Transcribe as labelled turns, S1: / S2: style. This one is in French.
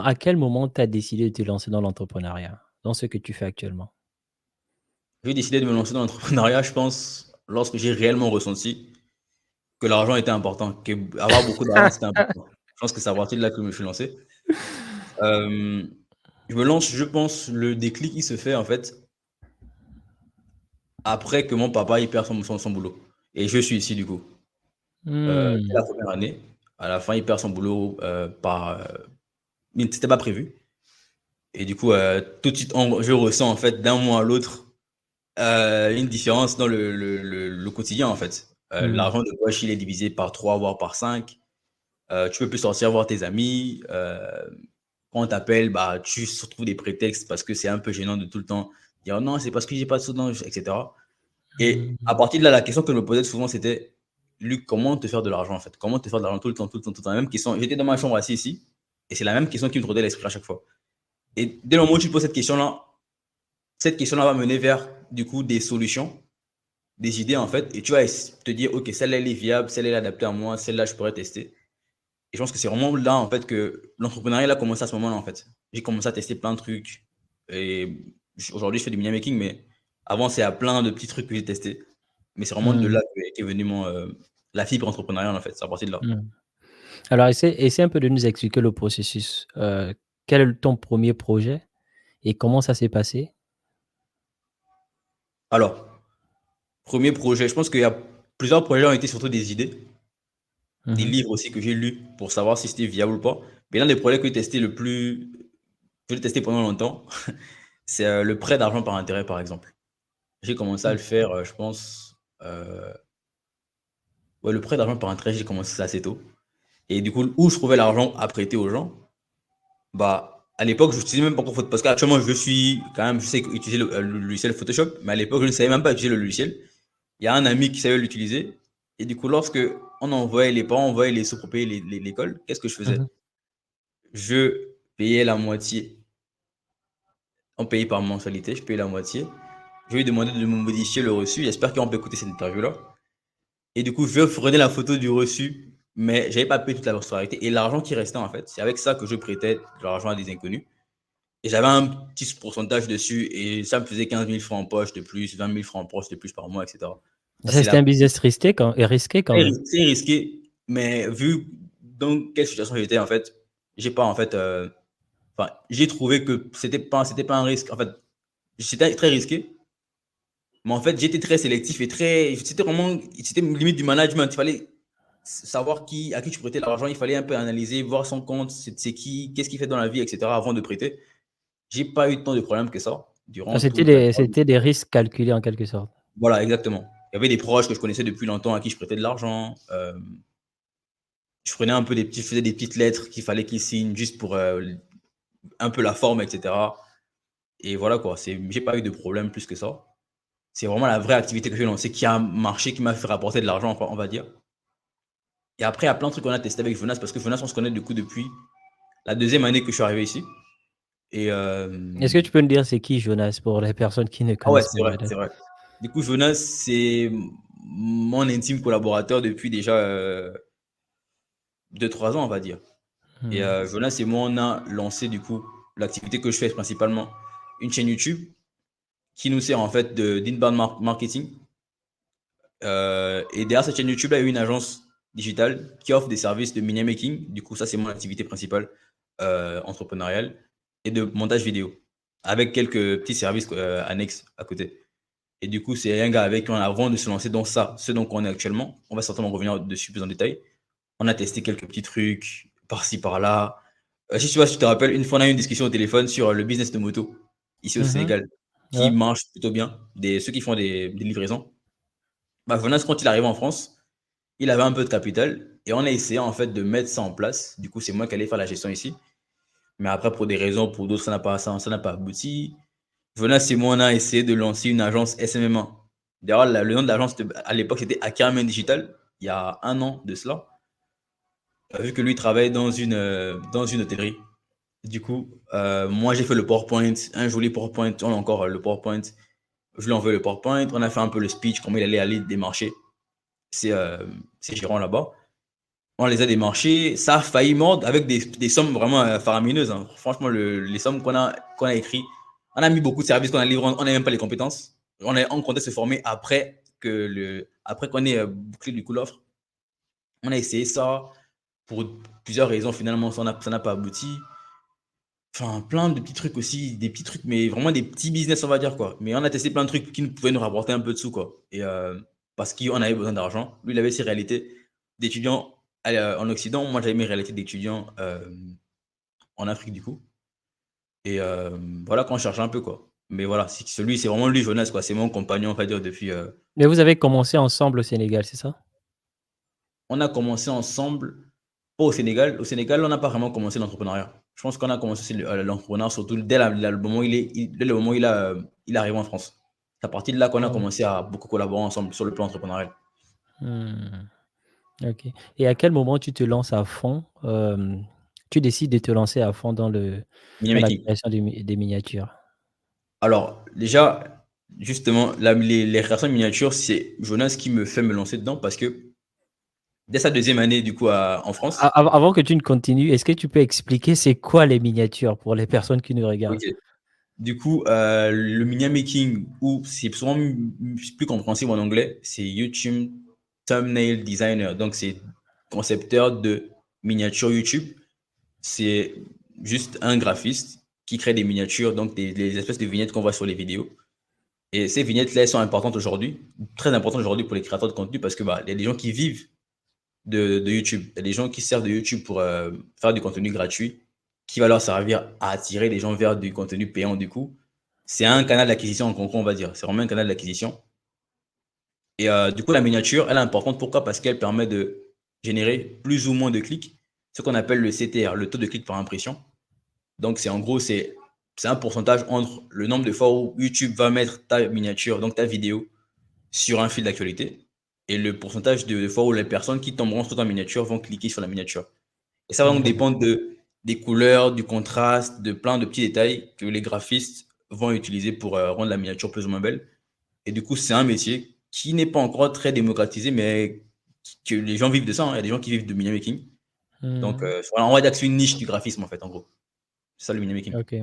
S1: À quel moment tu as décidé de te lancer dans l'entrepreneuriat? Dans ce que tu fais actuellement?
S2: J'ai décidé de me lancer dans l'entrepreneuriat, je pense, lorsque j'ai réellement ressenti que l'argent était important, qu'avoir beaucoup d'argent, c'était important. Je pense que c'est à partir de là que je me suis lancé. Hem, je me lance, je pense, le déclic, il se fait, en fait, après que mon papa, il perd son boulot et je suis ici, du coup. Dès la
S1: Mmh.
S2: 1re année, à la fin, il perd son boulot, mais c'était pas prévu et du coup, tout de suite, je ressens, en fait, d'un mois à l'autre, une différence dans le quotidien, en fait.
S1: Mmh.
S2: L'argent de poche, il est divisé par 3 voire par 5. Tu peux plus sortir voir tes amis. Quand on t'appelle, bah, tu trouves des prétextes parce que c'est un peu gênant de tout le temps dire: «Non, c'est parce que j'ai pas de sous, non», et cetera. Et à
S1: Mmh.
S2: partir de là, la question que je me posais souvent, c'était: «Luc, comment te faire de l'argent, en fait? Comment te faire de l'argent tout le temps, tout le temps, tout le temps?» La même question. J'étais dans ma chambre assis ici et c'est la même question qui me trottait à l'esprit à chaque fois. Et dès le moment où tu te poses cette question-là va mener vers, du coup, des solutions, des idées, en fait, et tu vas te dire: «OK, celle-là, elle est viable, celle-là, elle est adaptée à moi, celle-là, je pourrais tester». Et je pense que c'est vraiment là, en fait, que l'entrepreneuriat, il a commencé à ce moment-là, en fait. J'ai commencé à tester plein de trucs et aujourd'hui, je fais du media making, mais avant, c'est à plein de petits trucs que j'ai testés. Mais c'est vraiment de
S1: Mmh.
S2: là qu'est venu la fibre entrepreneuriale, en fait. C'est à partir de là.
S1: Mmh. Alors essaie un peu de nous expliquer le processus. Quel est ton premier projet et comment ça s'est passé?
S2: Alors, premier projet, je pense qu'il y a plusieurs projets ont été surtout des idées, des
S1: Mmh.
S2: livres aussi que j'ai lus pour savoir si c'était viable ou pas. Mais l'un des projets que j'ai testé que j'ai testé pendant longtemps, c'est le prêt d'argent par intérêt, par exemple. J'ai commencé à
S1: Mmh.
S2: le faire, je pense, ouais, le prêt d'argent par intérêt, j'ai commencé ça assez tôt. Et du coup, où je trouvais l'argent à prêter aux gens, bah, à l'époque, je n'utilisais même pas encore Photoshop. Parce qu'actuellement, je suis quand même, je sais utiliser le logiciel Photoshop, mais à l'époque, je ne savais même pas utiliser le logiciel. Il y a un ami qui savait l'utiliser. Et du coup, lorsque les parents envoyaient les sous pour payer l'école, qu'est-ce que je
S1: Mmh.
S2: faisais? Je payais la moitié. On payait par mensualité, je payais la moitié. Je lui ai demandé de me modifier le reçu. J'espère qu'on peut écouter cette interview-là. Et du coup, je prenais la photo du reçu, mais j'avais pas payé toute la mensualité. Et l'argent qui restait, en fait, c'est avec ça que je prêtais de l'argent à des inconnus. Et j'avais un petit pourcentage dessus et ça me faisait 15 000 francs en poche de plus, 20 000 francs en poche de plus par mois, et cetera. Ça,
S1: Ça,
S2: c'est
S1: c'était
S2: la
S1: un business risqué quand même.
S2: très risqué, mais vu dans quelle situation j'étais, en fait, j'ai pas, en fait, enfin, j'ai trouvé que c'était pas un risque. En fait, c'était très risqué, mais en fait, j'étais très sélectif et c'était limite du management. Il fallait savoir à qui tu prêtais l'argent. Il fallait un peu analyser, voir son compte, c'est qui, qu'est-ce qu'il fait dans la vie, et cetera, avant de prêter. J'ai pas eu tant de problèmes que ça
S1: Ah,
S2: durant toute la période.
S1: c'était des risques calculés en quelque sorte.
S2: Voilà, exactement. Il y avait des proches que je connaissais depuis longtemps à qui je prêtais de l'argent. Je prenais un peu je faisais des petites lettres qu'il fallait qu'ils signent juste pour un peu la forme, etc. Et voilà quoi. J'ai pas eu de problème plus que ça. C'est vraiment la vraie activité que j'ai lancée qui a marché, qui m'a fait rapporter de l'argent, on va dire. Et après, il y a plein de trucs qu'on a testé avec Jonas parce que Jonas, on se connaît du coup depuis la deuxième année que je suis arrivé ici. Et
S1: Est-ce que tu peux nous dire c'est qui Jonas pour les personnes qui ne
S2: ah ouais,
S1: connaissent pas
S2: c'est vrai, c'est
S1: peut-être?
S2: vrai. Du coup, Jonas, c'est mon intime collaborateur depuis déjà 2-3 ans, on va dire. Et
S1: Mmh.
S2: Jonas et moi, on a lancé du coup l'activité que je fais principalement, une chaîne YouTube qui nous sert en fait d'inbound marketing. Et derrière cette chaîne YouTube, il y a une agence digitale qui offre des services de media making. Du coup, ça, c'est mon activité principale entrepreneuriale et de montage vidéo avec quelques petits services annexes à côté. Et du coup, c'est un gars avec qui on a, avant de se lancer dans ça, ce dont on est actuellement, on va certainement revenir dessus plus en détail. On a testé quelques petits trucs par-ci, par-là. Si tu vois, si tu te rappelles, une fois, on a eu une discussion au téléphone sur le business de moto, ici au
S1: Mmh.
S2: Sénégal, qui
S1: Ouais.
S2: marche plutôt bien. Ceux qui font des livraisons. Bah, Jonas, quand il arrive en France, il avait un peu de capital et on a essayé en fait de mettre ça en place. Du coup, c'est moi qui allais faire la gestion ici. Mais après, pour des raisons, pour d'autres, ça n'a pas abouti. Jonas et moi, on a essayé de lancer une agence SMMA. D'ailleurs, le nom de l'agence, à l'époque, c'était Ackerman Digital, il y a un an de cela. Vu que lui travaille dans une hôtellerie. Du coup, moi, j'ai fait le PowerPoint, un joli PowerPoint. On a encore le PowerPoint. Je lui ai envoyé le PowerPoint. On a fait un peu le speech, comment il allait aller démarcher ses gérants là-bas. On les a démarchés, ça a failli mordre avec des sommes vraiment faramineuses, hein. Franchement, les sommes qu'on a écrites, on a mis beaucoup de services qu'on a livrés, on n'a même pas les compétences. On comptait se former après qu'on ait bouclé du coup l'offre. On a essayé ça pour plusieurs raisons. Finalement, ça n'a pas abouti. Enfin, plein de petits trucs aussi, des petits trucs, mais vraiment des petits business, on va dire, quoi. Mais on a testé plein de trucs qui nous pouvaient nous rapporter un peu de sous, quoi. Et parce qu'on avait besoin d'argent. Lui, il avait ses réalités d'étudiant en Occident. Moi, j'avais mes réalités d'étudiant en Afrique, du coup. Et voilà, quand on cherchait un peu, quoi. Mais voilà, celui, c'est vraiment lui, Jonas, quoi. C'est mon compagnon, on va dire, depuis.
S1: Mais vous avez commencé ensemble au Sénégal, c'est ça?
S2: On a commencé ensemble, pas au Sénégal. Au Sénégal, on n'a pas vraiment commencé l'entrepreneuriat. Je pense qu'on a commencé l'entrepreneuriat surtout le moment où dès le moment où il est arrivé en France. C'est à partir de là qu'on a
S1: Ah ouais.
S2: commencé à beaucoup collaborer ensemble sur le plan entrepreneurial.
S1: Mmh. OK, et à quel moment tu te lances à fond, tu décides de te lancer à fond
S2: Mini
S1: dans la
S2: making.
S1: création des miniatures?
S2: Alors, déjà, justement, les créations de miniatures, c'est Jonas qui me fait me lancer dedans parce que dès sa deuxième année, du coup, en
S1: A
S2: France.
S1: avant que tu ne continues, est-ce que tu peux expliquer c'est quoi les miniatures pour les personnes qui nous regardent?
S2: Ok. Du coup, le mini making, ou c'est souvent plus compréhensible en anglais, c'est YouTube Thumbnail Designer. Donc, c'est concepteur de miniatures YouTube. C'est juste un graphiste qui crée des miniatures, donc des espèces de vignettes qu'on voit sur les vidéos. Et ces vignettes-là, elles sont importantes aujourd'hui, très importantes aujourd'hui pour les créateurs de contenu parce que bah, il y a des gens qui vivent de YouTube. Il y a des gens qui servent de YouTube pour faire du contenu gratuit qui va leur servir à attirer les gens vers du contenu payant du coup. C'est un canal d'acquisition en concours, on va dire. C'est vraiment un canal d'acquisition. Et du coup, la miniature, elle est importante. Pourquoi? Parce qu'elle permet de générer plus ou moins de clics, ce qu'on appelle le CTR, le taux de clic par impression. Donc, c'est en gros, c'est un pourcentage entre le nombre de fois où YouTube va mettre ta miniature, donc ta vidéo, sur un fil d'actualité, et le pourcentage de fois où les personnes qui tomberont sur ta miniature vont cliquer sur la miniature. Et ça va donc
S1: Mmh.
S2: dépendre des couleurs, du contraste, de plein de petits détails que les graphistes vont utiliser pour rendre la miniature plus ou moins belle. Et du coup, c'est un métier qui n'est pas encore très démocratisé, mais que les gens vivent de ça, hein. Il y a des gens qui vivent de mini making. Donc,
S1: Mmh.
S2: voilà, on va dire que c'est une niche du graphisme, en fait, en gros. C'est ça le mini making.
S1: OK.